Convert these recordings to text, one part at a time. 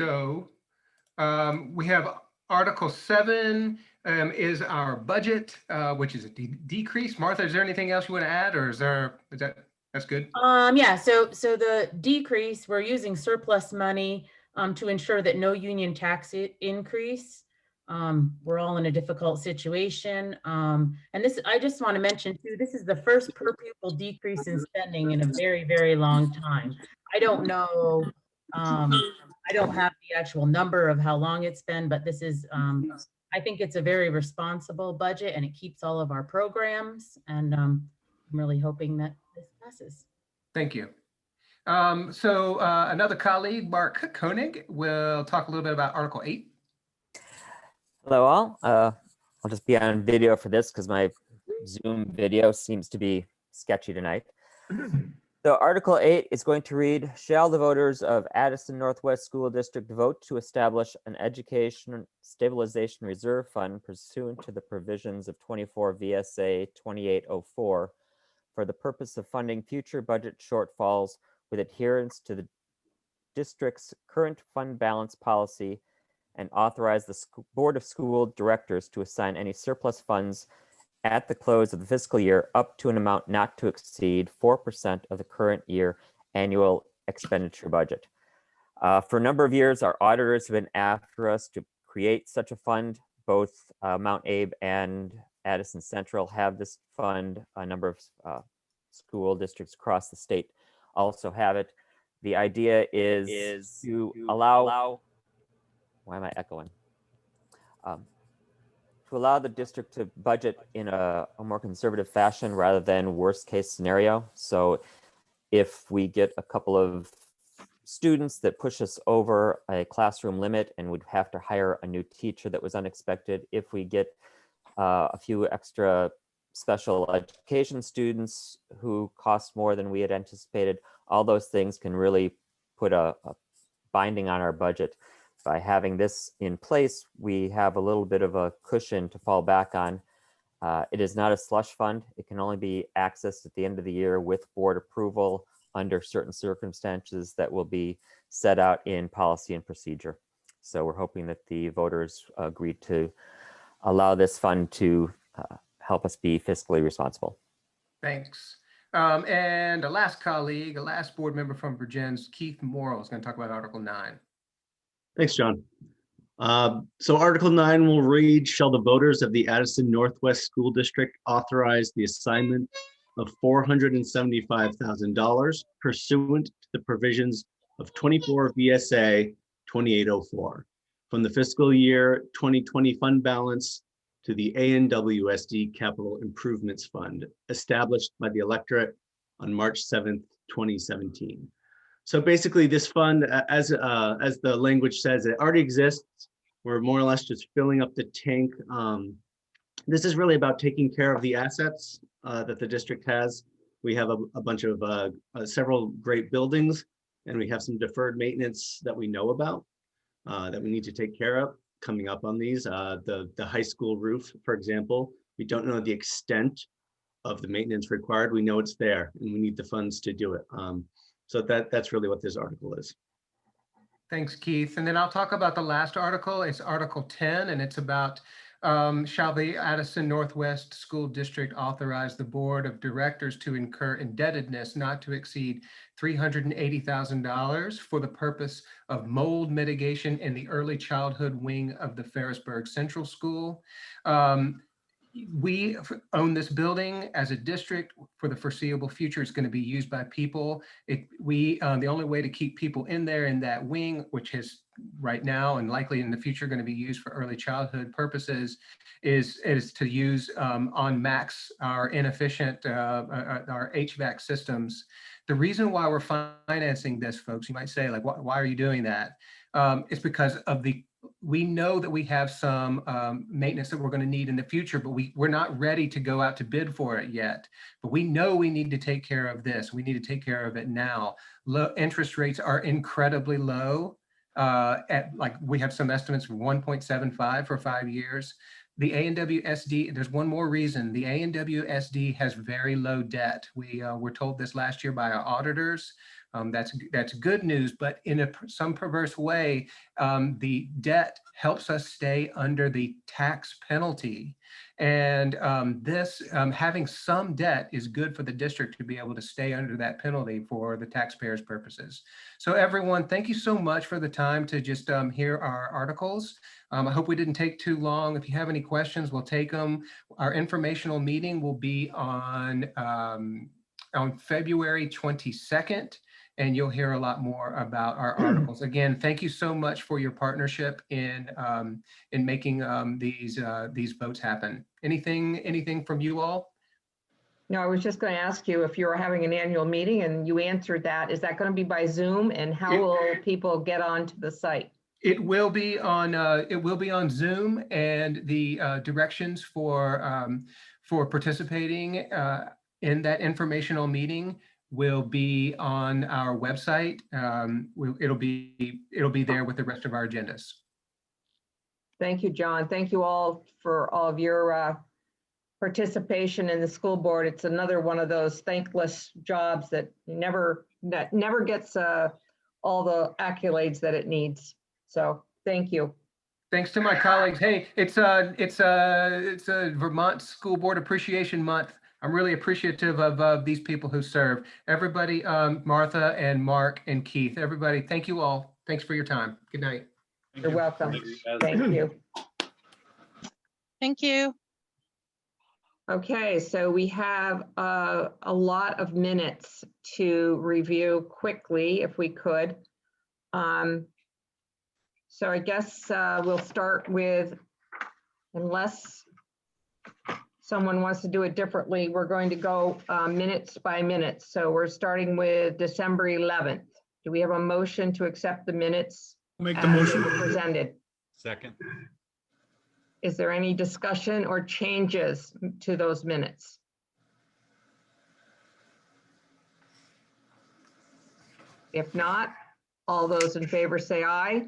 So we have Article 7 is our budget, which is a decrease. Martha, is there anything else you want to add, or that's good? Yeah, so the decrease, we're using surplus money to ensure that no union tax increase. We're all in a difficult situation. And this, I just want to mention too, this is the first per pupil decrease in spending in a very, very long time. I don't know, I don't have the actual number of how long it's been, but this is, I think it's a very responsible budget and it keeps all of our programs. And I'm really hoping that this passes. Thank you. So another colleague, Mark Koenig, will talk a little bit about Article 8. Hello all. I'll just be on video for this because my Zoom video seems to be sketchy tonight. So Article 8 is going to read, shall the voters of Addison Northwest School District vote to establish an education stabilization reserve fund pursuant to the provisions of 24 VSA 2804 for the purpose of funding future budget shortfalls with adherence to the district's current fund balance policy, and authorize the Board of School Directors to assign any surplus funds at the close of the fiscal year up to an amount not to exceed 4% of the current year annual expenditure budget. For a number of years, our auditors have been after us to create such a fund. Both Mount Abe and Addison Central have this fund. A number of school districts across the state also have it. The idea is to allow, why am I echoing? To allow the district to budget in a more conservative fashion rather than worst case scenario. So if we get a couple of students that push us over a classroom limit and would have to hire a new teacher that was unexpected, if we get a few extra special education students who cost more than we had anticipated, all those things can really put a binding on our budget. By having this in place, we have a little bit of a cushion to fall back on. It is not a slush fund. It can only be accessed at the end of the year with board approval under certain circumstances that will be set out in policy and procedure. So we're hoping that the voters agree to allow this fund to help us be fiscally responsible. Thanks. And a last colleague, a last board member from Vergennes, Keith Morrill, is going to talk about Article 9. Thanks, John. So Article 9 will read, shall the voters of the Addison Northwest School District authorize the assignment of $475,000 pursuant to the provisions of 24 VSA 2804 from the fiscal year 2020 fund balance to the ANWSD Capital Improvements Fund established by the electorate on March 7th, 2017. So basically this fund, as the language says, it already exists. We're more or less just filling up the tank. This is really about taking care of the assets that the district has. We have a bunch of several great buildings, and we have some deferred maintenance that we know about that we need to take care of coming up on these. The high school roof, for example, we don't know the extent of the maintenance required. We know it's there, and we need the funds to do it. So that's really what this article is. Thanks, Keith. And then I'll talk about the last article. It's Article 10, and it's about shall the Addison Northwest School District authorize the Board of Directors to incur indebtedness not to exceed $380,000 for the purpose of mold mitigation in the early childhood wing of the Ferrisburg Central School. We own this building as a district for the foreseeable future. It's going to be used by people. The only way to keep people in there in that wing, which is right now and likely in the future going to be used for early childhood purposes, is to use on max our inefficient our HVAC systems. The reason why we're financing this, folks, you might say, like, why are you doing that? It's because of we know that we have some maintenance that we're going to need in the future, but we're not ready to go out to bid for it yet. But we know we need to take care of this. We need to take care of it now. Low interest rates are incredibly low. We have some estimates for 1.75 for 5 years. The ANWSD, there's one more reason. The ANWSD has very low debt. We were told this last year by our auditors. That's good news, but in some perverse way, the debt helps us stay under the tax penalty. And having some debt is good for the district to be able to stay under that penalty for the taxpayers' purposes. So everyone, thank you so much for the time to just hear our articles. I hope we didn't take too long. If you have any questions, we'll take them. Our informational meeting will be on February 22nd, and you'll hear a lot more about our articles. Again, thank you so much for your partnership in making these votes happen. Anything from you all? No, I was just going to ask you if you were having an annual meeting, and you answered that. Is that going to be by Zoom, and how will people get onto the site? It will be on Zoom, and the directions for participating in that informational meeting will be on our website. It'll be there with the rest of our agendas. Thank you, John. Thank you all for all of your participation in the school board. It's another one of those thankless jobs that never gets all the accolades that it needs. So thank you. Thanks to my colleagues. Hey, it's a Vermont School Board Appreciation Month. I'm really appreciative of these people who serve. Everybody, Martha and Mark and Keith, everybody, thank you all. Thanks for your time. Good night. You're welcome. Thank you. Thank you. Okay, so we have a lot of minutes to review quickly, if we could. So I guess we'll start with, unless someone wants to do it differently, we're going to go minutes by minutes. So we're starting with December 11th. Do we have a motion to accept the minutes? Make the motion. Presented. Second. Is there any discussion or changes to those minutes? If not, all those in favor say aye.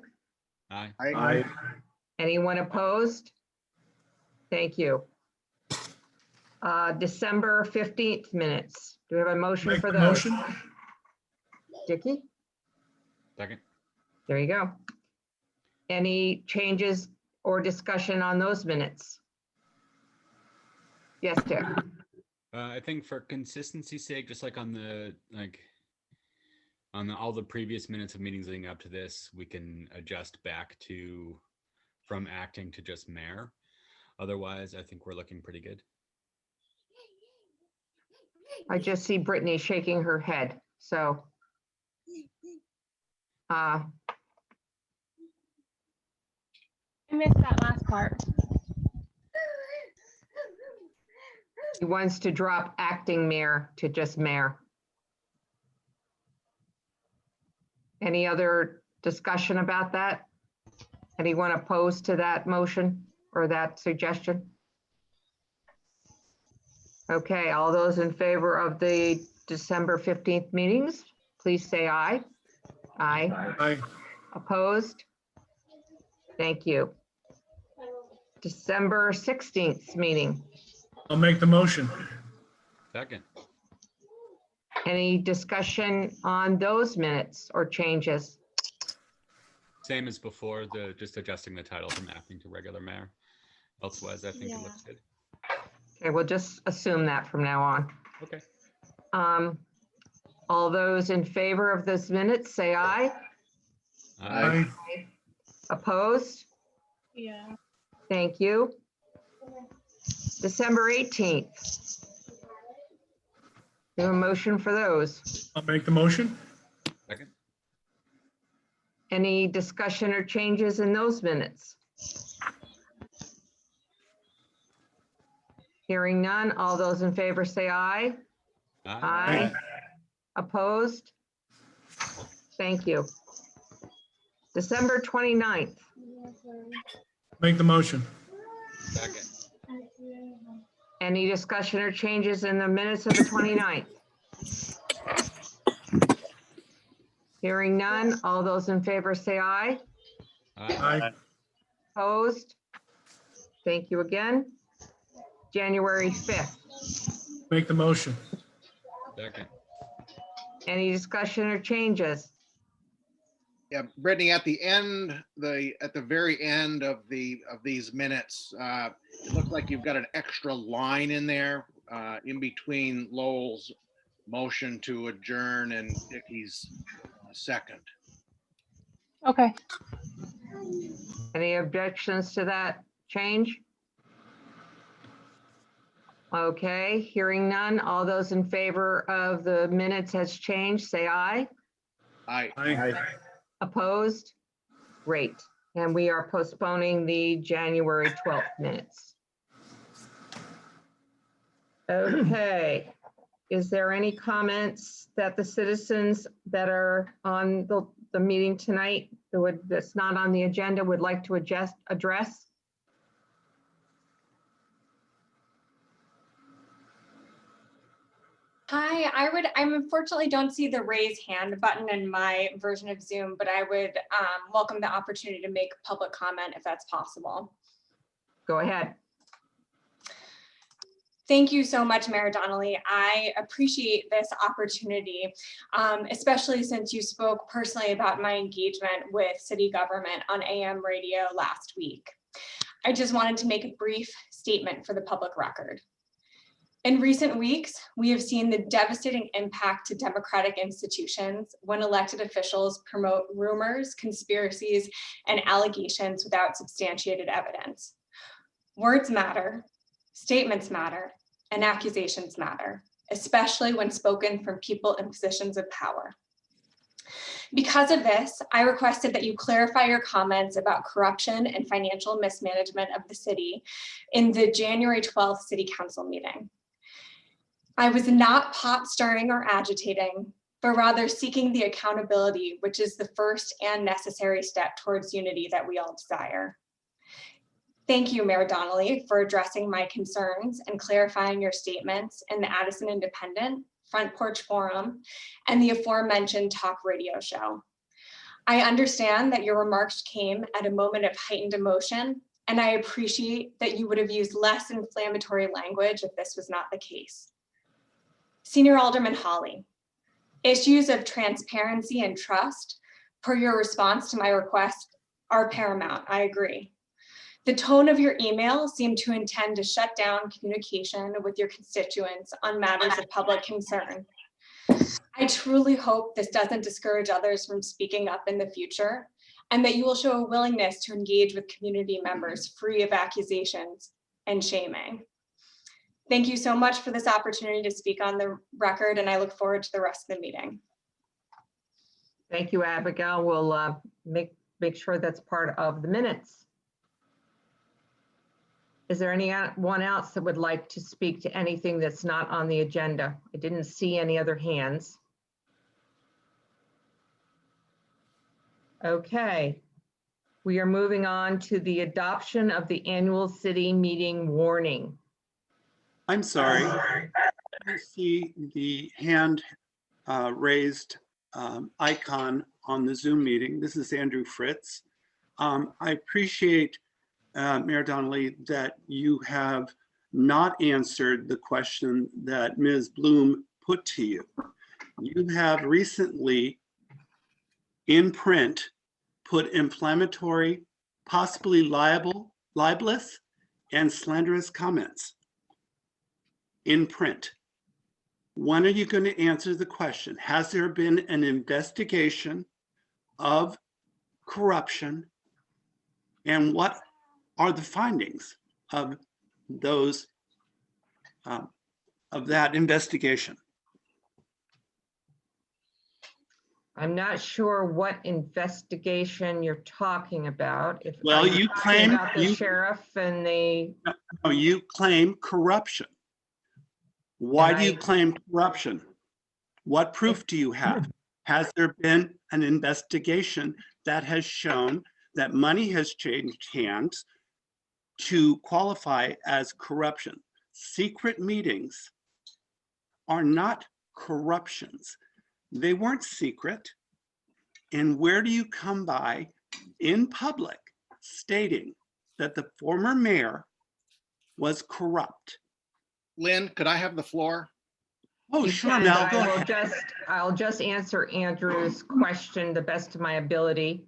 Aye. Aye. Anyone opposed? Thank you. December 15th minutes. Do we have a motion Make for the those? motion. Dicky? Second. There you go. Any changes or discussion on those minutes? Yes, Dick. I think for consistency's sake, just like on all the previous minutes of meetings leading up to this, we can adjust back to from acting to just mayor. Otherwise, I think we're looking pretty good. I just see Brittany shaking her head, so. I missed that last part. He wants to drop acting mayor to just mayor. Any other discussion about that? Anyone opposed to that motion or that suggestion? Okay, all those in favor of the December 15th meetings, please say aye. Aye. Aye. Opposed? Thank you. December 16th meeting. I'll make the motion. Second. Any discussion on those minutes or changes? Same as before, just adjusting the title from acting to regular mayor. Elsewise, I think it looks good. Okay, we'll just assume that from now on. Okay. All those in favor of those minutes, say aye. Aye. Opposed? Yeah. Thank you. December 18th. Do a motion for those. I'll make the motion. Second. Any discussion or changes in those minutes? Hearing none, all those in favor say aye. Aye. Opposed? Thank you. December 29th. Make the motion. Second. Any discussion or changes in the minutes of the 29th? Hearing none, all those in favor say aye. Aye. Opposed? Thank you again. January 5th. Make the motion. Second. Any discussion or changes? Yeah, Brittany, at the end, at the very end of these minutes, it looks like you've got an extra line in there in between Lowell's motion to adjourn and Dickie's second. Okay. Any objections to that change? Okay, hearing none. All those in favor of the minutes as changed, say aye. Aye. Opposed? Great. And we are postponing the January 12th minutes. Okay. Is there any comments that the citizens that are on the meeting tonight that's not on the agenda would like to address? Hi, I unfortunately don't see the raise hand button in my version of Zoom, but I would welcome the opportunity to make public comment if that's possible. Go ahead. Thank you so much, Mayor Donnelly. I appreciate this opportunity, especially since you spoke personally about my engagement with city government on AM radio last week. I just wanted to make a brief statement for the public record. In recent weeks, we have seen the devastating impact to democratic institutions when elected officials promote rumors, conspiracies, and allegations without substantiated evidence. Words matter, statements matter, and accusations matter, especially when spoken from people in positions of power. Because of this, I requested that you clarify your comments about corruption and financial mismanagement of the city in the January 12th City Council meeting. I was not pot stirring or agitating, but rather seeking the accountability, which is the first and necessary step towards unity that we all desire. Thank you, Mayor Donnelly, for addressing my concerns and clarifying your statements in the Addison Independent, Front Porch Forum, and the aforementioned talk radio show. I understand that your remarks came at a moment of heightened emotion, and I appreciate that you would have used less inflammatory language if this was not the case. Senior Alderman Hawley, issues of transparency and trust per your response to my request are paramount, I agree. The tone of your email seemed to intend to shut down communication with your constituents on matters of public concern. I truly hope this doesn't discourage others from speaking up in the future, and that you will show a willingness to engage with community members free of accusations and shaming. Thank you so much for this opportunity to speak on the record, and I look forward to the rest of the meeting. Thank you, Abigail. We'll make sure that's part of the minutes. Is there anyone else that would like to speak to anything that's not on the agenda? I didn't see any other hands. Okay. We are moving on to the adoption of the annual city meeting warning. I'm sorry. I see the hand raised icon on the Zoom meeting. This is Andrew Fritz. I appreciate, Mayor Donnelly, that you have not answered the question that Ms. Bloom put to you. You have recently, in print, put inflammatory, possibly libelous, and slanderous comments in print. When are you going to answer the question? Has there been an investigation of corruption, and what are the findings of those of that investigation? I'm not sure what investigation you're talking about. Well, you claim about the sheriff and the. No, you claim corruption. Why do you claim corruption? What proof do you have? Has there been an investigation that has shown that money has changed hands to qualify as corruption? Secret meetings are not corruptions. They weren't secret. And where do you come by in public stating that the former mayor was corrupt? Lynn, could I have the floor? Oh, You sure, can, Mel, but go I will ahead. I'll just answer Andrew's question the best of my ability.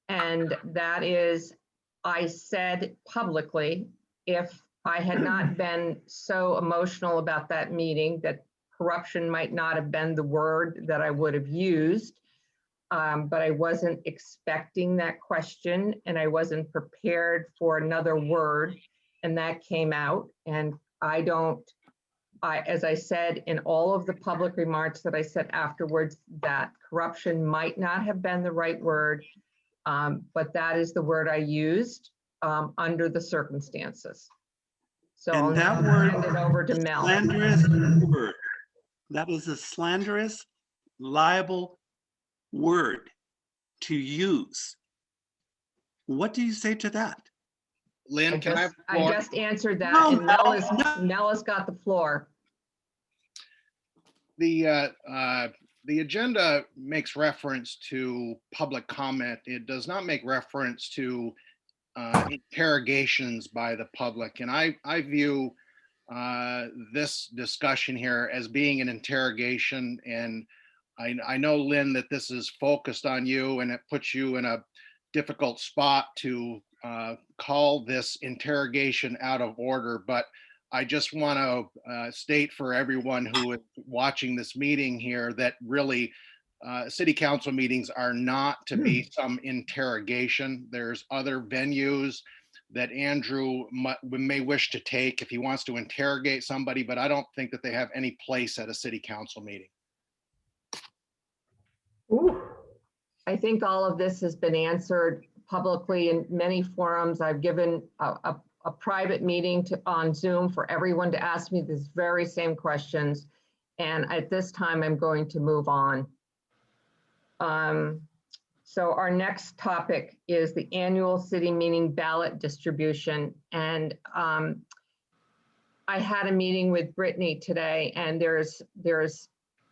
And that is, I said publicly, if I had not been so emotional about that meeting, that corruption might not have been the word that I would have used. But I wasn't expecting that question, and I wasn't prepared for another word, and that came out. And as I said in all of the public remarks that I said afterwards, that corruption might not have been the right word, but that is the word I used under the circumstances. So I'll And that now word, hand it over to Mel. slanderous word. That is a slanderous, liable word to use. What do you say to that? Lynn, can I have the I floor? just answered that, No, and no. Mel has got the floor. The agenda makes reference to public comment. It does not make reference to interrogations by the public. And I view this discussion here as being an interrogation. And I know, Lynn, that this is focused on you, and it puts you in a difficult spot to call this interrogation out of order. But I just want to state for everyone who is watching this meeting here that really city council meetings are not to be some interrogation. There's other venues that Andrew may wish to take if he wants to interrogate somebody, but I don't think that they have any place at a city council meeting. I think all of this has been answered publicly in many forums. I've given a private meeting on Zoom for everyone to ask me these very same questions. And at this time, I'm going to move on. So our next topic is the annual city meeting ballot distribution. And I had a meeting with Brittany today, and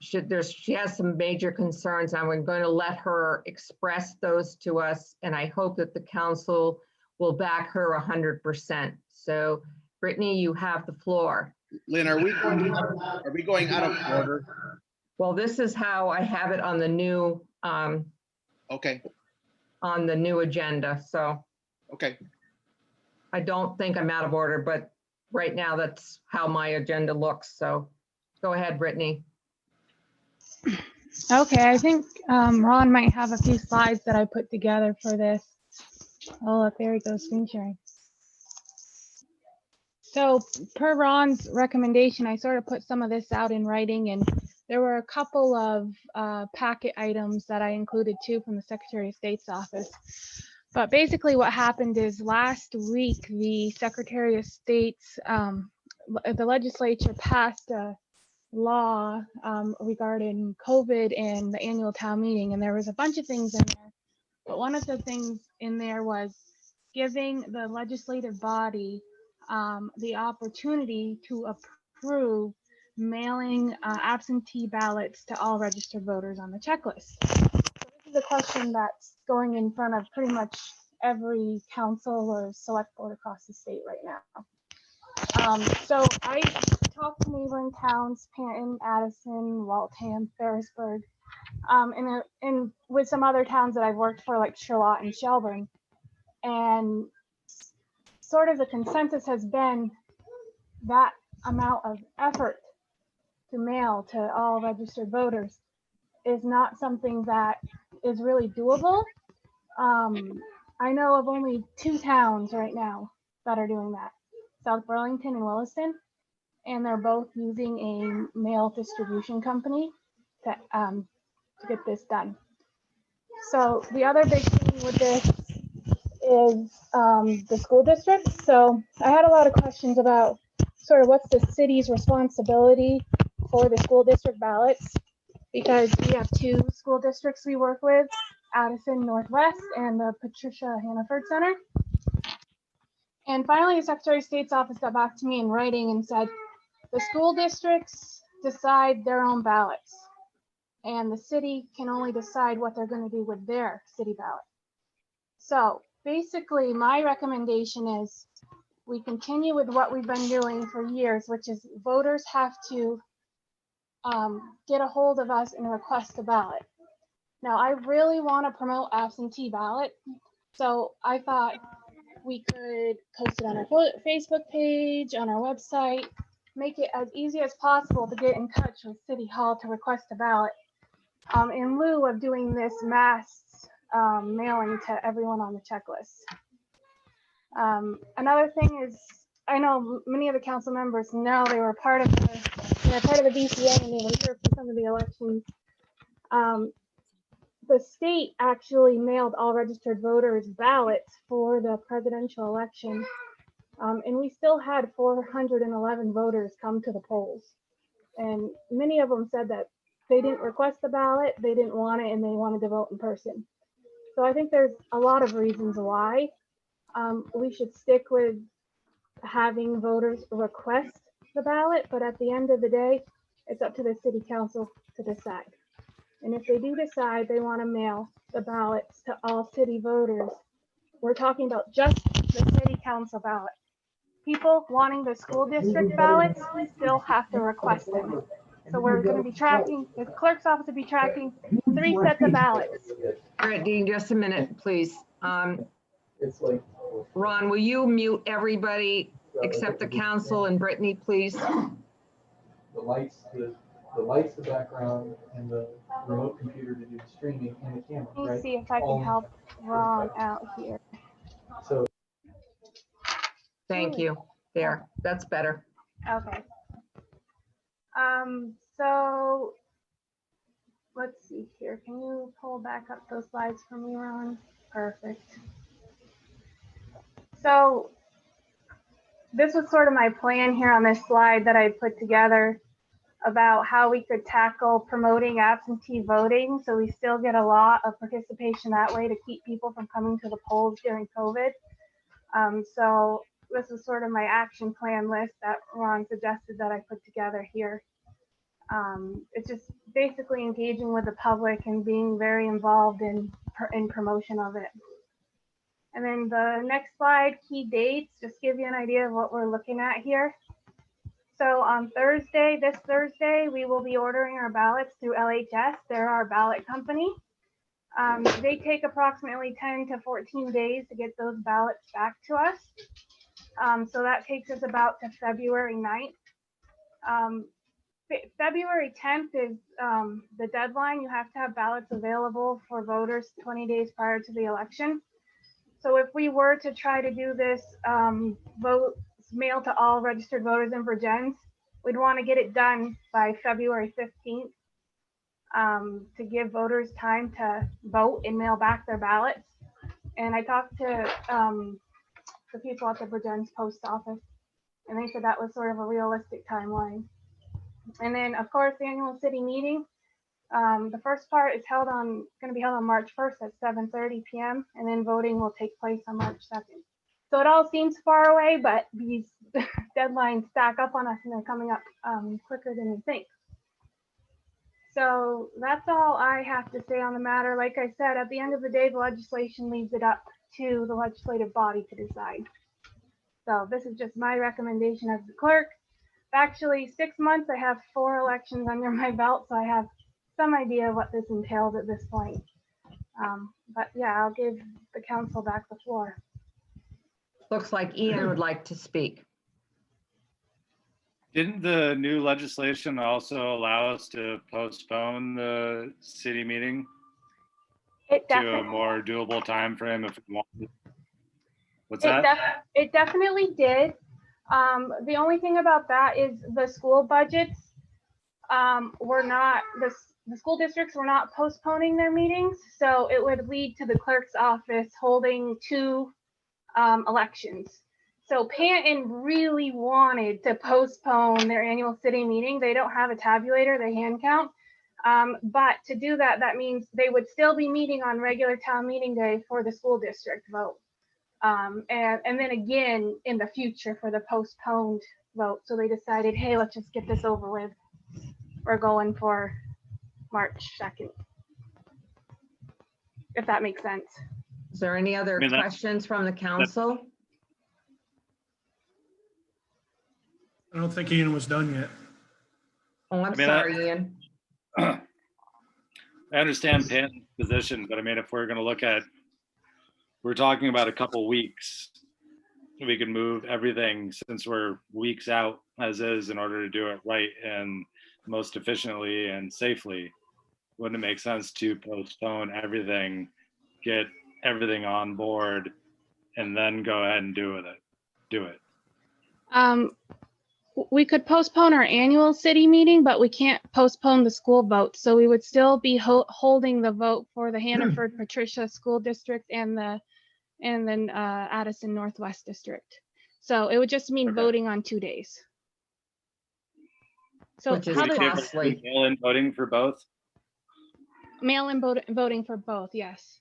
she has some major concerns. I'm going to let her express those to us, and I hope that the council will back her 100%. So Brittany, you have the floor. Lynn, are we going out of order? Well, this is how I have it on the new Okay. On the new agenda. So Okay. I don't think I'm out of order, but right now that's how my agenda looks. So go ahead, Brittany. Okay, I think Ron might have a few slides that I put together for this. Oh, look, there we go, screen sharing. So per Ron's recommendation, I sort of put some of this out in writing, and there were a couple of packet items that I included too from the Secretary of State's office. But basically what happened is last week, the Secretary of State's, the legislature passed a law regarding COVID and the annual town meeting, and there was a bunch of things in there. But one of the things in there was giving the legislative body the opportunity to approve mailing absentee ballots to all registered voters on the checklist. So this is a question that's going in front of pretty much every council or select board across the state right now. So I talked to neighboring towns, Canton, Addison, Waltham, Ferrisburg, and with some other towns that I've worked for, like Charlotte and Shelburne. And sort of the consensus has been that amount of effort to mail to all registered voters is not something that is really doable. I know of only 2 towns right now that are doing that, South Burlington and Williston, and they're both using a mail distribution company to get this done. So the other big thing with this is the school district. So I had a lot of questions about sort of what's the city's responsibility for the school district ballots, because we have 2 school districts we work with, Addison Northwest and the Patricia Hannaford Center. And finally, the Secretary of State's office got back to me in writing and said, the school districts decide their own ballots, and the city can only decide what they're going to do with their city ballot. So basically, my recommendation is we continue with what we've been doing for years, which is voters have to get a hold of us and request a ballot. Now, I really want to promote absentee ballot, so I thought we could post it on our Facebook page, on our website, make it as easy as possible to get in touch with City Hall to request a ballot, in lieu of doing this mass mailing to everyone on the checklist. Another thing is, I know many of the council members know they were part of the BCA and they were here for some of the elections. The state actually mailed all registered voters ballots for the presidential election. And we still had 411 voters come to the polls. And many of them said that they didn't request the ballot, they didn't want it, and they wanted to vote in person. So I think there's a lot of reasons why we should stick with having voters request the ballot, but at the end of the day, it's up to the city council to decide. And if they do decide they want to mail the ballots to all city voters, we're talking about just the city council ballot. People wanting the school district ballots still have to request them. So we're going to be tracking, the clerk's office will be tracking 3 sets of ballots. Brittany, just a minute, please. Ron, will you mute everybody except the council and Brittany, please? The lights, the background, and the remote computer to do the streaming and the camera, Let me right? see if I can help Ron out here. So Thank you. There, that's better. Okay. So let's see here. Can you pull back up those slides for me, Ron? Perfect. So this was sort of my plan here on this slide that I put together about how we could tackle promoting absentee voting so we still get a lot of participation that way to keep people from coming to the polls during COVID. So this is sort of my action plan list that Ron suggested that I put together here. It's just basically engaging with the public and being very involved in promotion of it. And then the next slide, key dates, just give you an idea of what we're looking at here. So on Thursday, this Thursday, we will be ordering our ballots through LHS. They're our ballot company. They take approximately 10 to 14 days to get those ballots back to us. So that takes us about to February 9th. February 10th is the deadline. You have to have ballots available for voters 20 days prior to the election. So if we were to try to do this mail to all registered voters in Vergennes, we'd want to get it done by February 15th to give voters time to vote and mail back their ballots. And I talked to the people at the Vergennes post office, and they said that was sort of a realistic timeline. And then, of course, the annual city meeting. The first part is going to be held on March 1st at 7:30 p.m. and then voting will take place on March 2nd. So it all seems far away, but these deadlines stack up on us and they're coming up quicker than we think. So that's all I have to say on the matter. Like I said, at the end of the day, the legislation leaves it up to the legislative body to decide. So this is just my recommendation as the clerk. Actually, 6 months, I have 4 elections under my belt, so I have some idea of what this entails at this point. But yeah, I'll give the council back the floor. Looks like Ian would like to speak. Didn't the new legislation also allow us to postpone the city meeting to a more doable time frame if we wanted? What's that? It definitely did. The only thing about that is the school budgets were not, the school districts were not postponing their meetings. So it would lead to the clerk's office holding 2 elections. So Panton really wanted to postpone their annual city meeting. They don't have a tabulator, they hand count. But to do that, that means they would still be meeting on regular town meeting day for the school district vote. And then again in the future for the postponed vote. So they decided, hey, let's just get this over with. We're going for March 2nd. If that makes sense. Is there any other questions from the council? I don't think Ian was done yet. Oh, I'm I mean, sorry, Ian. I understand Pam's position, but I mean, if we're going to look at, we're talking about a couple weeks, we can move everything since we're weeks out as is in order to do it right and most efficiently and safely. Wouldn't it make sense to postpone everything, get everything on board, and then go ahead and do it? We could postpone our annual city meeting, but we can't postpone the school vote. So we would still be holding the vote for the Hannaford Patricia School District and then Addison Northwest District. So it would just mean Okay. voting on 2 days. So Which is how the costly. Mail-in voting for both? mail-in voting for both, yes.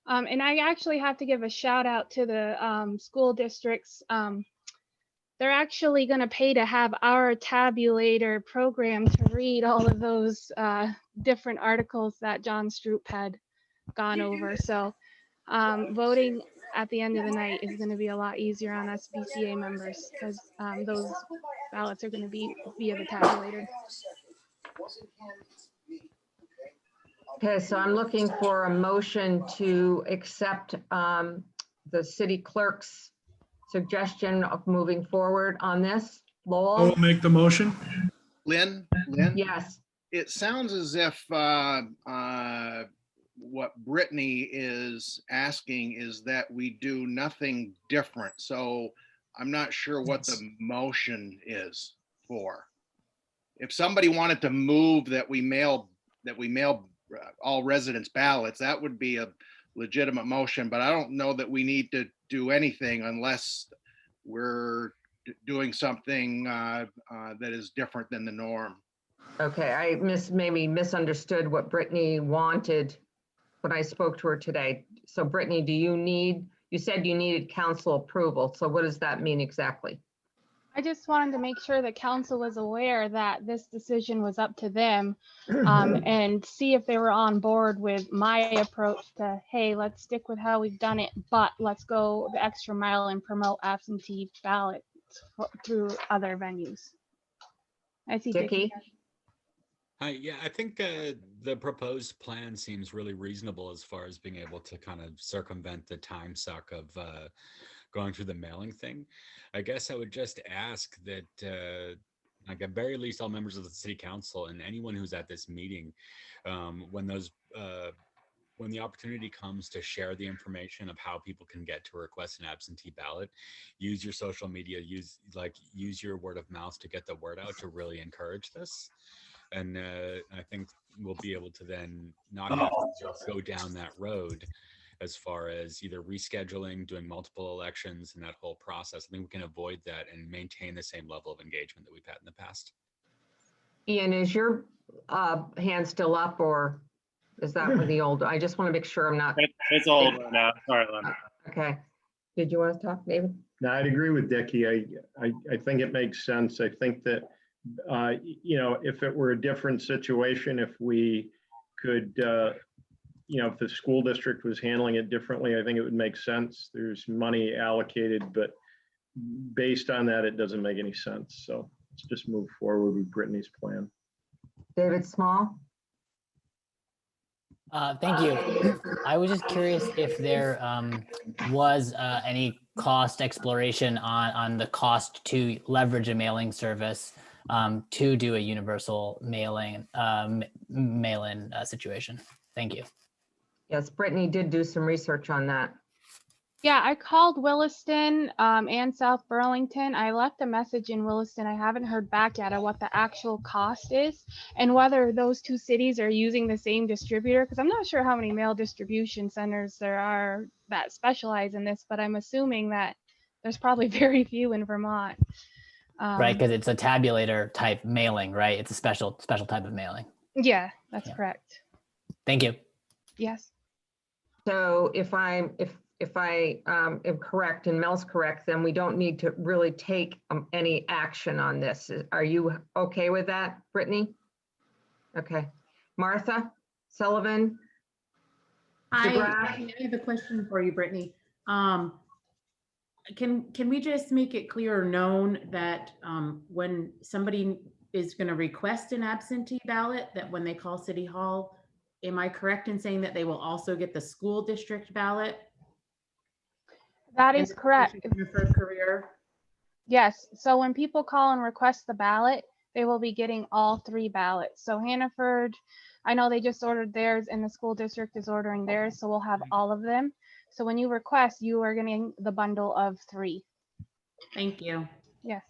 And I actually have to give a shout out to the school districts. They're actually going to pay to have our tabulator program to read all of those different articles that John Stroop had gone over. So voting at the end of the night is going to be a lot easier on us BCA members because those ballots are going to be via the tabulator. Okay, so I'm looking for a motion to accept the city clerk's suggestion of moving forward on this. Lowell? I'll make the motion. Lynn, Yes. it sounds as if what Brittany is asking is that we do nothing different. So I'm not sure what the motion is for. If somebody wanted to move that we mail all residents ballots, that would be a legitimate motion, but I don't know that we need to do anything unless we're doing something that is different than the norm. Okay, I maybe misunderstood what Brittany wanted when I spoke to her today. So Brittany, you said you needed council approval. So what does that mean exactly? I just wanted to make sure that council was aware that this decision was up to them and see if they were on board with my approach to, hey, let's stick with how we've done it, but let's go the extra mile and promote absentee ballots through other venues. I see Dickie. Hi, yeah, I think the proposed plan seems really reasonable as far as being able to kind of circumvent the time suck of going through the mailing thing. I guess I would just ask that, like at very least all members of the city council and anyone who's at this meeting, when the opportunity comes to share the information of how people can get to request an absentee ballot, use your social media, use your word of mouth to get the word out to really encourage this. And I think we'll be able to then not have to go down that road as far as either rescheduling, doing multiple elections, and that whole process. I think we can avoid that and maintain the same level of engagement that we've had in the past. Ian, is your hand still up or is that with the old? I just want to make sure I'm not. It's old now. Sorry, Lynn. Okay. Did you want to talk, David? No, I'd agree with Dickie. I think it makes sense. I think that, if it were a different situation, if we could, if the school district was handling it differently, I think it would make sense. There's money allocated, but based on that, it doesn't make any sense. So let's just move forward with Brittany's plan. David Small? Thank you. I was just curious if there was any cost exploration on the cost to leverage a mailing service to do a universal mail-in situation. Thank you. Yes, Brittany did do some research on that. Yeah, I called Williston and South Burlington. I left a message in Williston. I haven't heard back yet on what the actual cost is and whether those two cities are using the same distributor, because I'm not sure how many mail distribution centers there are that specialize in this, but I'm assuming that there's probably very few in Vermont. Right, because it's a tabulator type mailing, right? It's a special type of mailing. Yeah, that's correct. Thank you. Yes. So if I am correct and Mel's correct, then we don't need to really take any action on this. Are you okay with that, Brittany? Okay. Martha Sullivan? I have a question for you, Brittany. Can we just make it clear or known that when somebody is going to request an absentee ballot, that when they call City Hall, am I correct in saying that they will also get the school district ballot? That is correct. Your first career. Yes, so when people call and request the ballot, they will be getting all 3 ballots. So Hannaford, I know they just ordered theirs and the school district is ordering theirs, so we'll have all of them. So when you request, you are getting the bundle of 3. Thank you. Yes.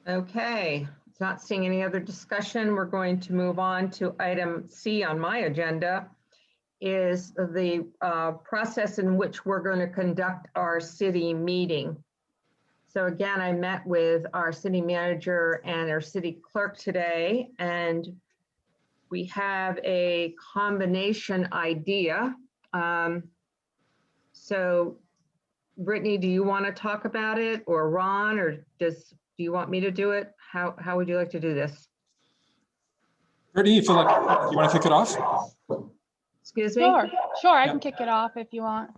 Okay, not seeing any other discussion. We're going to move on to item C on my agenda, is the process in which we're going to conduct our city meeting. So again, I met with our city manager and our city clerk today, and we have a combination idea. So Brittany, do you want to talk about it, or Ron, or do you want me to do it? How would you like to do this? Brittany, you feel like you want to kick it off? Excuse me? Sure, I can kick it off if you want.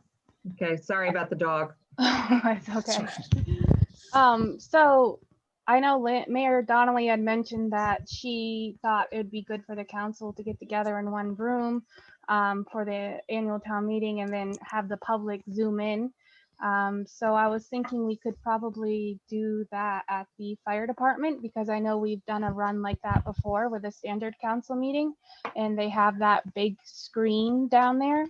Okay, sorry about the dog. It's okay. So I know Mayor Donnelly had mentioned that she thought it would be good for the council to get together in one room for the annual town meeting and then have the public Zoom in. So I was thinking we could probably do that at the fire department, because I know we've done a run like that before with a standard council meeting, and they have that big screen down there.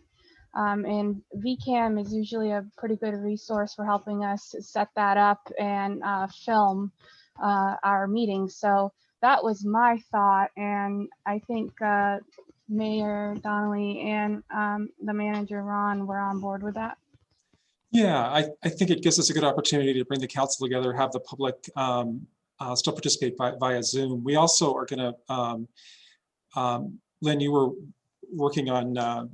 And VCAM is usually a pretty good resource for helping us set that up and film our meetings. So that was my thought, and I think Mayor Donnelly and the manager Ron were on board with that. Yeah, I think it gives us a good opportunity to bring the council together, have the public still participate via Zoom. We also are going to, Lynn, you were working on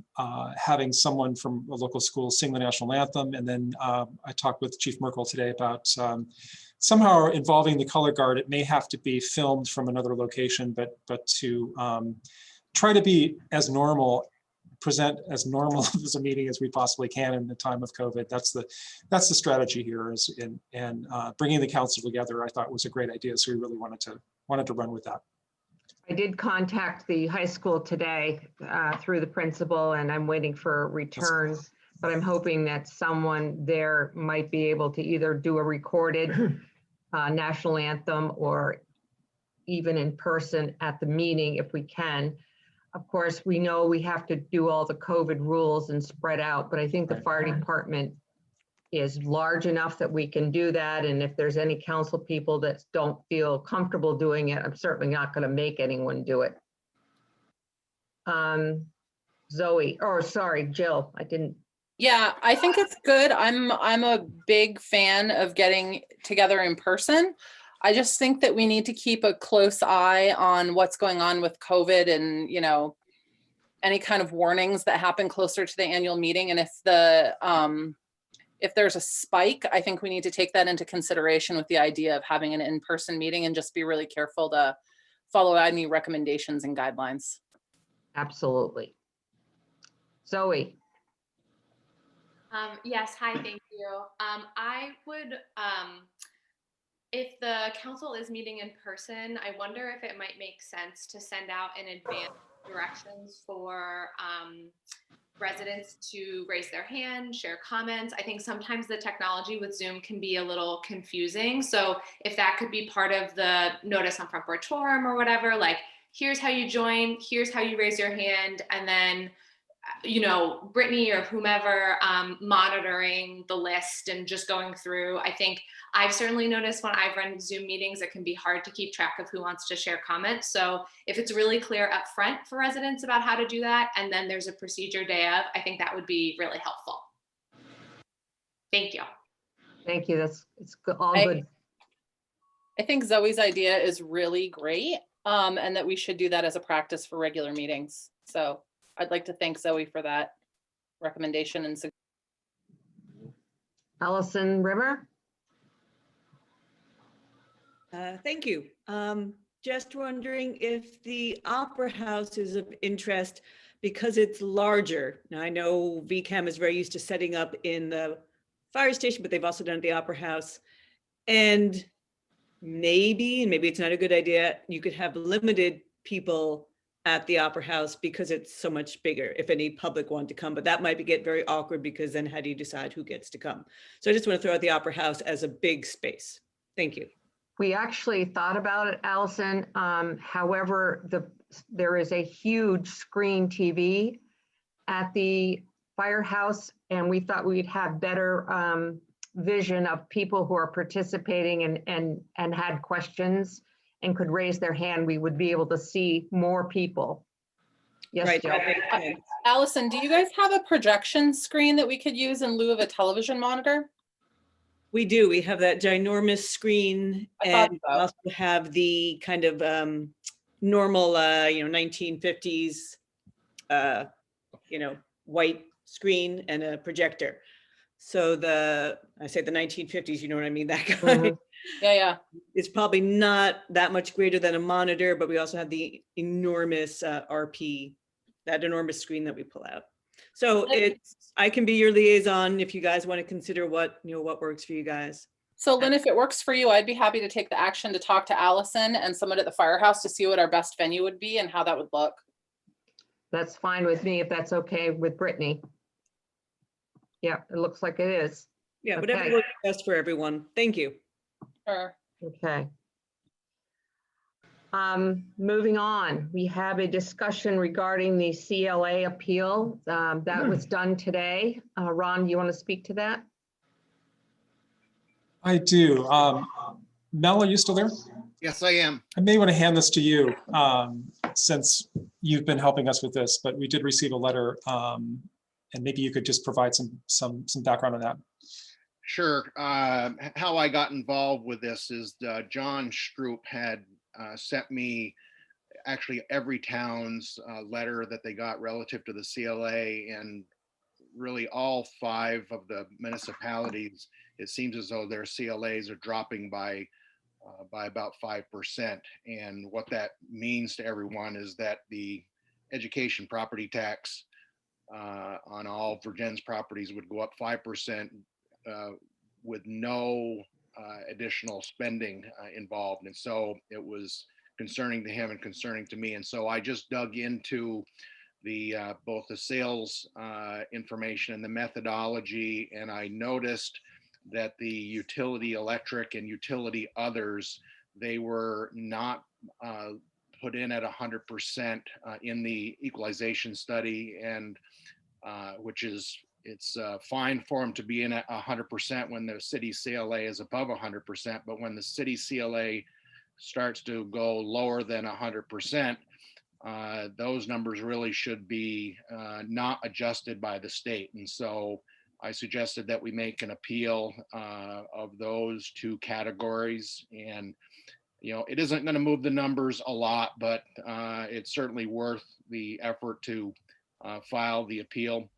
having someone from a local school sing the national anthem. And then I talked with Chief Merkel today about somehow involving the color guard. It may have to be filmed from another location, but to try to be as normal, present as normal as a meeting as we possibly can in the time of COVID. That's the strategy here, and bringing the council together, I thought was a great idea. So we really wanted to run with that. I did contact the high school today through the principal, and I'm waiting for a return, but I'm hoping that someone there might be able to either do a recorded national anthem or even in person at the meeting if we can. Of course, we know we have to do all the COVID rules and spread out, but I think the fire department is large enough that we can do that. And if there's any council people that don't feel comfortable doing it, I'm certainly not going to make anyone do it. Jill, I didn't. Yeah, I think it's good. I'm a big fan of getting together in person. I just think that we need to keep a close eye on what's going on with COVID and, you know, any kind of warnings that happen closer to the annual meeting. And if there's a spike, I think we need to take that into consideration with the idea of having an in-person meeting, and just be really careful to follow any recommendations and guidelines. Absolutely. Zoe. Yes, hi, thank you. I would, if the council is meeting in person, I wonder if it might make sense to send out in advance directions for residents to raise their hand, share comments. I think sometimes the technology with Zoom can be a little confusing. So if that could be part of the notice on Front Porch Forum or whatever, like, here's how you join, here's how you raise your hand, and then, you know, Brittany or whomever monitoring the list and just going through. I think I've certainly noticed when I've run Zoom meetings, it can be hard to keep track of who wants to share comments. So if it's really clear up front for residents about how to do that, and then there's a procedure day of, I think that would be really helpful. Thank you. Thank you. It's all good. I think Zoe's idea is really great, and that we should do that as a practice for regular meetings. So I'd like to thank Zoe for that recommendation and suggestion. Allison Rimmer. Thank you. Just wondering if the Opera House is of interest because it's larger. Now I know VCAM is very used to setting up in the fire station, but they've also done at the Opera House. And maybe, and maybe it's not a good idea, you could have limited people at the Opera House because it's so much bigger if any public want to come, but that might get very awkward because then how do you decide who gets to come? So I just want to throw out the Opera House as a big space. Thank you. We actually thought about it, Allison. However, there is a huge screen TV at the firehouse, and we thought we'd have better vision of people who are participating and had questions and could raise their hand. We would be able to see more people. Yes, Right. Jill. Allison, do you guys have a projection screen that we could use in lieu of a television monitor? We do. We have that ginormous screen, and we also have the kind of normal, 1950s, white screen and a projector. So I say the 1950s, you know what I mean? That kind. Yeah. It's probably not that much greater than a monitor, but we also have the enormous RP, that enormous screen that we pull out. So I can be your liaison if you guys want to consider what works for you guys. So Lynn, if it works for you, I'd be happy to take the action to talk to Allison and someone at the firehouse to see what our best venue would be and how that would look. That's fine with me if that's okay with Brittany. Yeah, it looks like it is. Yeah, whatever works best for everyone. Thank you. Sure. Okay. Moving on, we have a discussion regarding the CLA appeal that was done today. Ron, you want to speak to that? I do. Mel, are you still there? Yes, I am. I may want to hand this to you since you've been helping us with this, but we did receive a letter and maybe you could just provide some background on that. Sure. How I got involved with this is John Stroop had sent me actually every town's letter that they got relative to the CLA, and really all 5 of the municipalities, it seems as though their CLAs are dropping by about 5%. And what that means to everyone is that the education property tax on all Vergennes properties would go up 5% with no additional spending involved. And so it was concerning to him and concerning to me. And so I just dug into both the sales information and the methodology, and I noticed that the utility electric and utility others, they were not put in at 100% in the equalization study, and it's fine for them to be in at 100% when the city CLA is above 100%, but when the city CLA starts to go lower than 100%, those numbers really should be not adjusted by the state. And so I suggested that we make an appeal of those 2 categories. And, it isn't going to move the numbers a lot, but it's certainly worth the effort to file the appeal.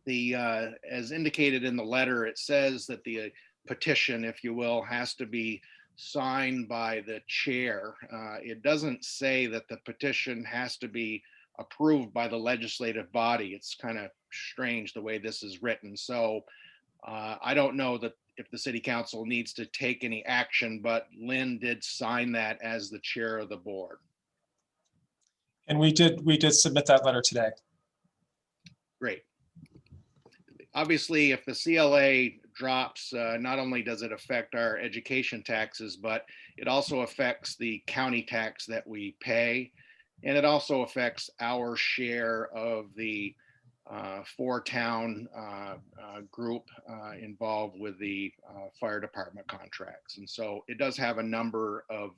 As indicated in the letter, it says that the petition, if you will, has to be signed by the chair. It doesn't say that the petition has to be approved by the legislative body. It's kind of strange the way this is written. So I don't know that if the city council needs to take any action, but Lynn did sign that as the chair of the board. And we did submit that letter today. Great. Obviously, if the CLA drops, not only does it affect our education taxes, but it also affects the county tax that we pay. And it also affects our share of the 4-town group involved with the fire department contracts. And so it does have a number of,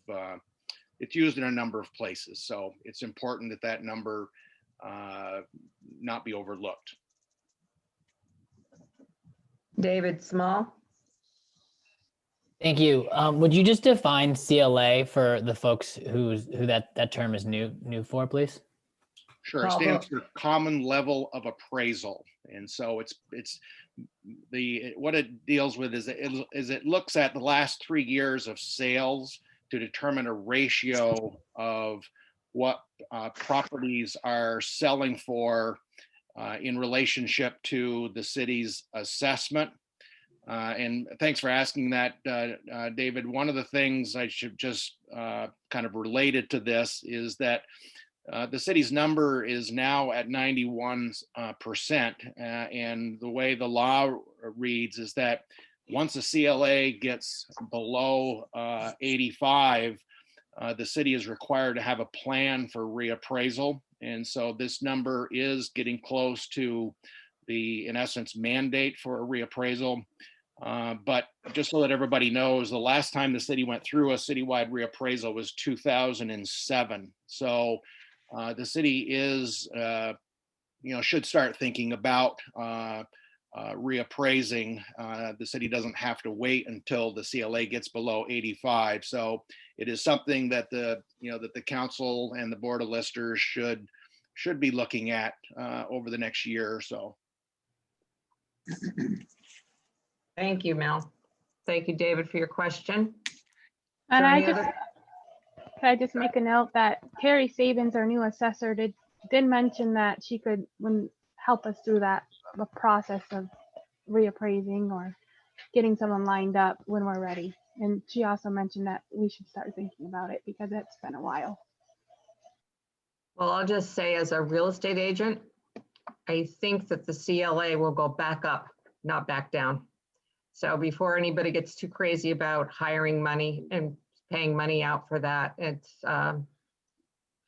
it's used in a number of places. So it's important that that number not be overlooked. David Small. Thank you. Would you just define CLA for the folks who that term is new for, please? Sure, it stands for Common Level of Appraisal. And so it's what it deals with is it looks at the last 3 years of sales to determine a ratio of what properties are selling for in relationship to the city's assessment. And thanks for asking that, David. One of the things I should just kind of related to this is that the city's number is now at 91%. And the way the law reads is that once a CLA gets below 85, the city is required to have a plan for reappraisal. And so this number is getting close to the, in essence, mandate for a reappraisal. But just so that everybody knows, the last time the city went through a citywide reappraisal was 2007. So the city is, should start thinking about reappraising. The city doesn't have to wait until the CLA gets below 85. So it is something that the council and the board of listers should be looking at over the next year or so. Thank you, Mel. Thank you, David, for your question. And can I just make a note that Terry Sabins, our new assessor, did mention that she could help us through the process of reappraising or getting someone lined up when we're ready. And she also mentioned that we should start thinking about it because it's been a while. Well, I'll just say, as a real estate agent, I think that the CLA will go back up, not back down. So before anybody gets too crazy about hiring money and paying money out for that, it's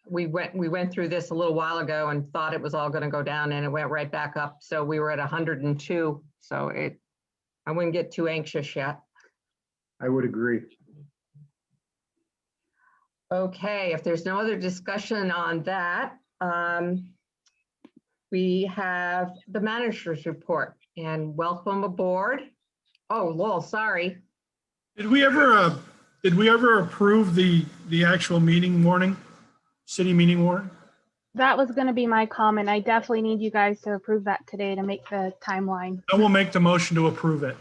we went through this a little while ago and thought it was all going to go down, and it went right back up. So we were at 102. So I wouldn't get too anxious yet. I would agree. Okay, if there's no other discussion on that, we have the manager's report, and welcome aboard. Oh, Lowell, sorry. Did we ever approve the actual meeting warning, city meeting warning? That was going to be my comment. I definitely need you guys to approve that today to make the timeline. I will make the motion to approve it.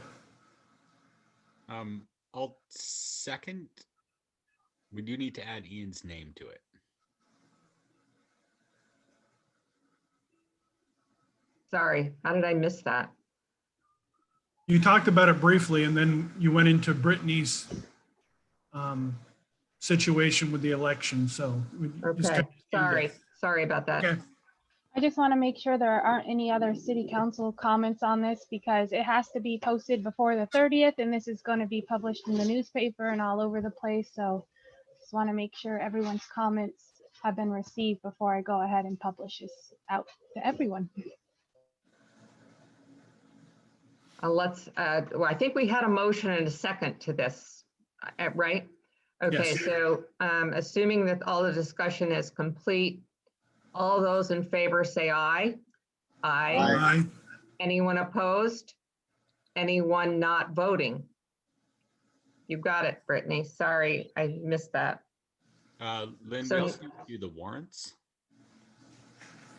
I'll second. We do need to add Ian's name to it. Sorry, how did I miss that? You talked about it briefly, and then you went into Brittany's situation with the election. So okay, sorry about that. Okay. I just want to make sure there aren't any other city council comments on this because it has to be posted before the 30th, and this is going to be published in the newspaper and all over the place. So just want to make sure everyone's comments have been received before I go ahead and publish this out to everyone. Well, I think we had a motion and a second to this, right? Okay, yes. So assuming that all the discussion is complete, all those in favor say aye. Aye. Aye. Anyone opposed? Anyone not voting? You got it, Brittany. Sorry, I missed that. Lynn, we also do the warrants.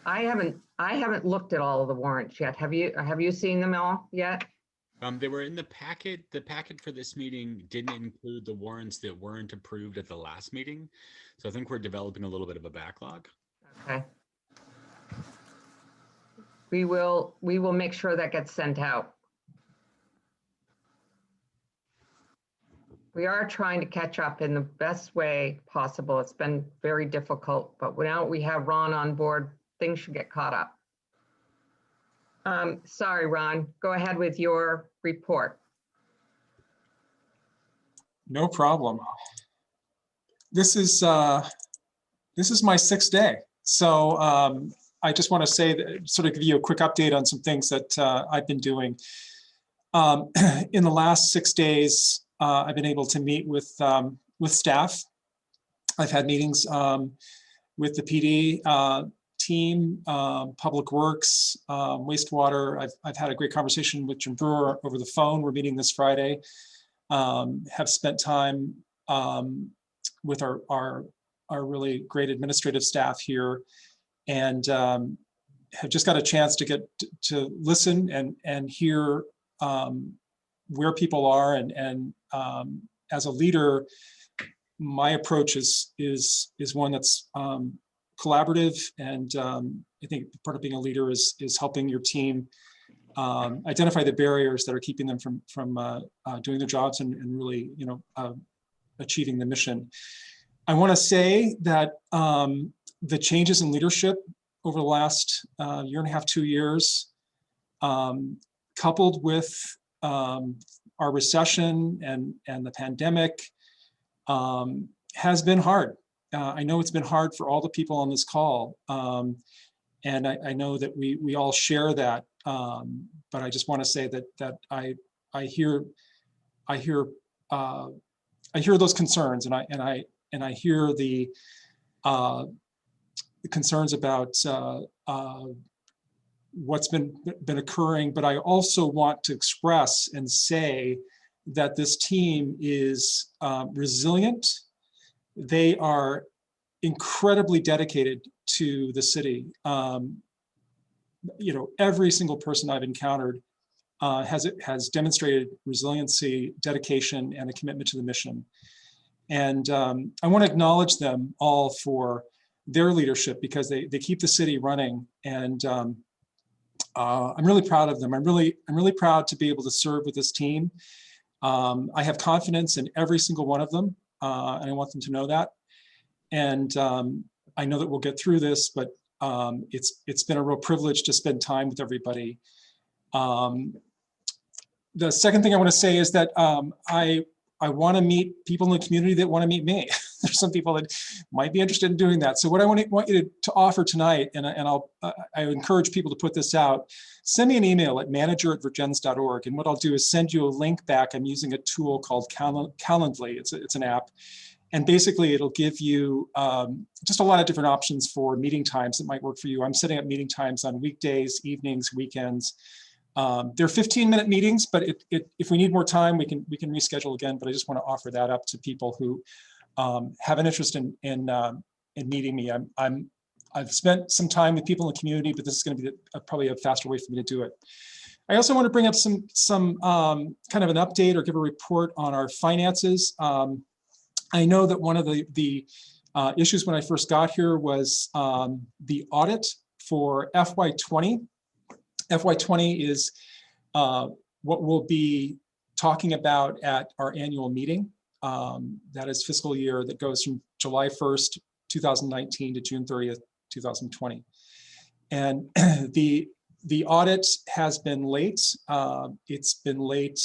I haven't looked at all of the warrants yet. Have you seen them all yet? They were in the packet. The packet for this meeting didn't include the warrants that weren't approved at the last meeting. So I think we're developing a little bit of a backlog. Okay. We will make sure that gets sent out. We are trying to catch up in the best way possible. It's been very difficult, but now we have Ron on board, things should get caught up. Sorry, Ron, go ahead with your report. No problem. This is my 6th day. So I just want to say that, sort of give you a quick update on some things that I've been doing. In the last 6 days, I've been able to meet with staff. I've had meetings with the PD team, Public Works, wastewater. I've had a great conversation with Jim Brewer over the phone. We're meeting this Friday. Have spent time with our really great administrative staff here, and have just got a chance to get to listen and hear where people are, and as a leader, my approach is one that's collaborative, and I think part of being a leader is helping your team identify the barriers that are keeping them from doing their jobs and really, achieving the mission. I want to say that the changes in leadership over the last year and a half, 2 years, coupled with our recession and the pandemic, has been hard. I know it's been hard for all the people on this call, and I know that we all share that. But I just want to say that I hear those concerns, and I hear the concerns about what's been occurring. But I also want to express and say that this team is resilient. They are incredibly dedicated to the city. Every single person I've encountered has demonstrated resiliency, dedication, and a commitment to the mission. And I want to acknowledge them all for their leadership, because they keep the city running. And I'm really proud of them. I'm really proud to be able to serve with this team. I have confidence in every single one of them, and I want them to know that. And I know that we'll get through this, but it's been a real privilege to spend time with everybody. The second thing I want to say is that I want to meet people in the community that want to meet me. There's some people that might be interested in doing that. So what I want you to offer tonight, and I encourage people to put this out, send me an email at manager@vergennes.org. And what I'll do is send you a link back. I'm using a tool called Calendly. It's an app. And basically it'll give you just a lot of different options for meeting times that might work for you. I'm setting up meeting times on weekdays, evenings, weekends. They're 15-minute meetings, but if we need more time, we can reschedule again. But I just want to offer that up to people who have an interest in meeting me. I've spent some time with people in the community, but this is going to be probably a faster way for me to do it. I also want to bring up some kind of an update or give a report on our finances. I know that one of the issues when I first got here was the audit for FY20. FY20 is what we'll be talking about at our annual meeting. That is fiscal year that goes from July 1st, 2019 to June 30th, 2020. And the audit has been late. It's been late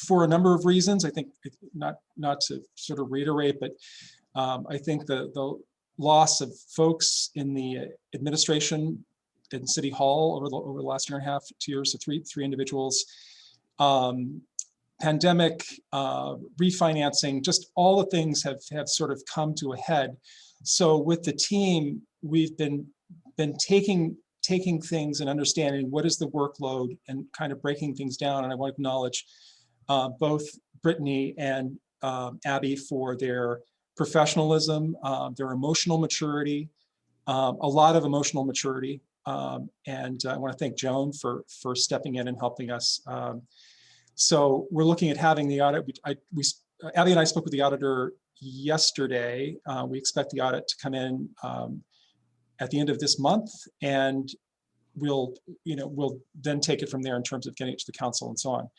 for a number of reasons. I think not to sort of reiterate, but I think the loss of folks in the administration in City Hall over the last year and a half, 2 years, so three individuals, pandemic, refinancing, just all the things have sort of come to a head. So with the team, we've been taking things and understanding what is the workload and kind of breaking things down. And I want to acknowledge both Brittany and Abby for their professionalism, their emotional maturity, a lot of emotional maturity. And I want to thank Joan for stepping in and helping us. So we're looking at having the audit. Abby and I spoke with the auditor yesterday. We expect the audit to come in at the end of this month, and we'll then take it from there in terms of getting it to the council and so on.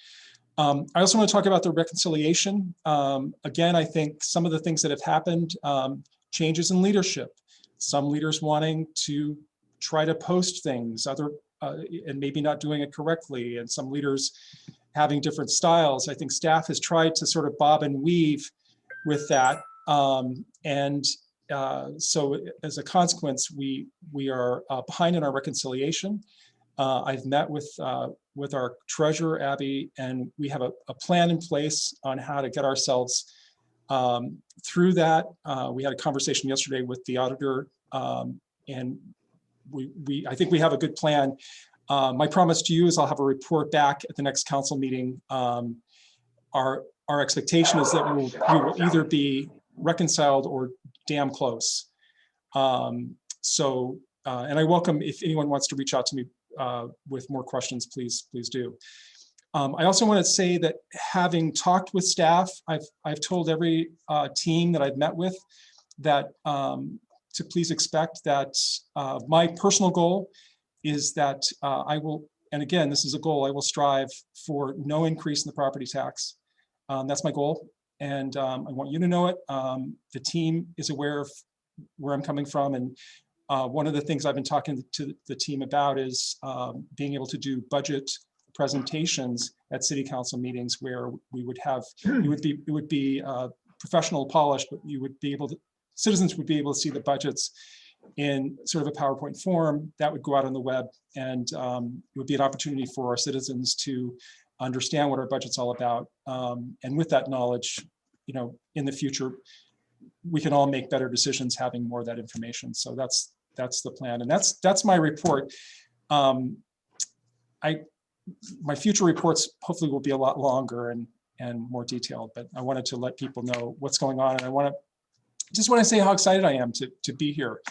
I also want to talk about the reconciliation. Again, I think some of the things that have happened, changes in leadership, some leaders wanting to try to post things, and maybe not doing it correctly, and some leaders having different styles. I think staff has tried to sort of bob and weave with that. So as a consequence, we are behind in our reconciliation. I've met with our treasurer, Abby, and we have a plan in place on how to get ourselves through that. We had a conversation yesterday with the auditor, and I think we have a good plan. My promise to you is I'll have a report back at the next council meeting. Our expectation is that we will either be reconciled or damn close. And I welcome if anyone wants to reach out to me with more questions, please do. I also want to say that having talked with staff, I've told every team that I've met with that to please expect that my personal goal is that I will and again, this is a goal. I will strive for no increase in the property tax. That's my goal. And I want you to know it. The team is aware of where I'm coming from. And one of the things I've been talking to the team about is being able to do budget presentations at city council meetings where we would have, it would be professional, polished, but you would be able to, citizens would be able to see the budgets in sort of a PowerPoint form that would go out on the web. And it would be an opportunity for our citizens to understand what our budget's all about. And with that knowledge, you know, in the future, we can all make better decisions having more of that information. So that's the plan. And that's my report. My future reports hopefully will be a lot longer and more detailed, but I wanted to let people know what's going on. And I just want to say how excited I am to be here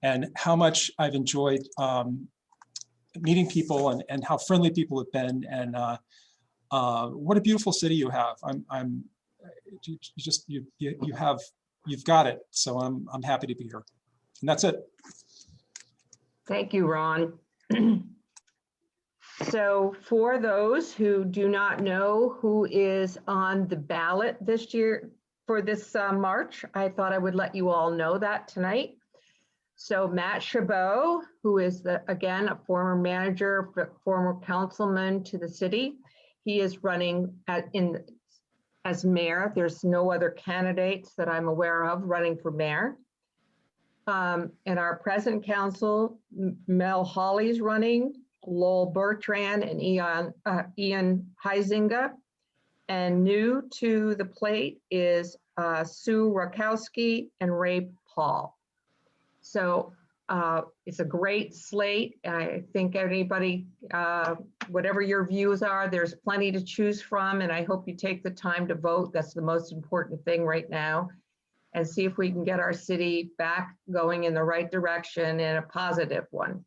and how much I've enjoyed meeting people and how friendly people have been, and what a beautiful city you have. You've got it. So I'm happy to be here. And that's it. Thank you, Ron. So for those who do not know who is on the ballot this year for this March, I thought I would let you all know that tonight. So Matt Chabot, who is again a former manager, former councilman to the city, he is running as mayor. There's no other candidates that I'm aware of running for mayor. And our present council, Mel Hawley's running, Lowell Bertrand and Ian Huizinga. And new to the plate is Sue Rakowski and Ray Paul. So it's a great slate. I think anybody, whatever your views are, there's plenty to choose from, and I hope you take the time to vote. That's the most important thing right now, and see if we can get our city back going in the right direction and a positive one.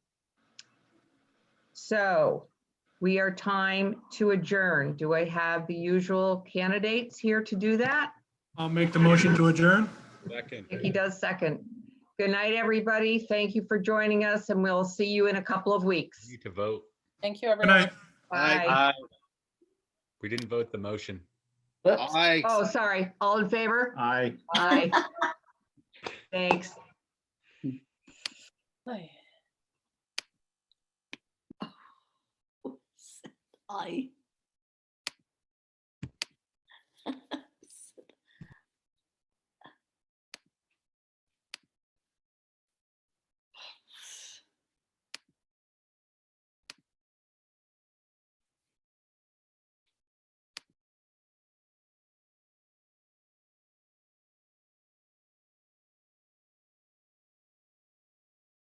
So we are time to adjourn. Do I have the usual candidates here to do that? I'll make the motion to adjourn. Second. He does second. Good night, everybody. Thank you for joining us, and we'll see you in a couple of weeks. Need to vote. Thank you, everyone. Bye. We didn't vote the motion. Aye. Oh, sorry. All in favor? Aye. Aye. Thanks. Aye.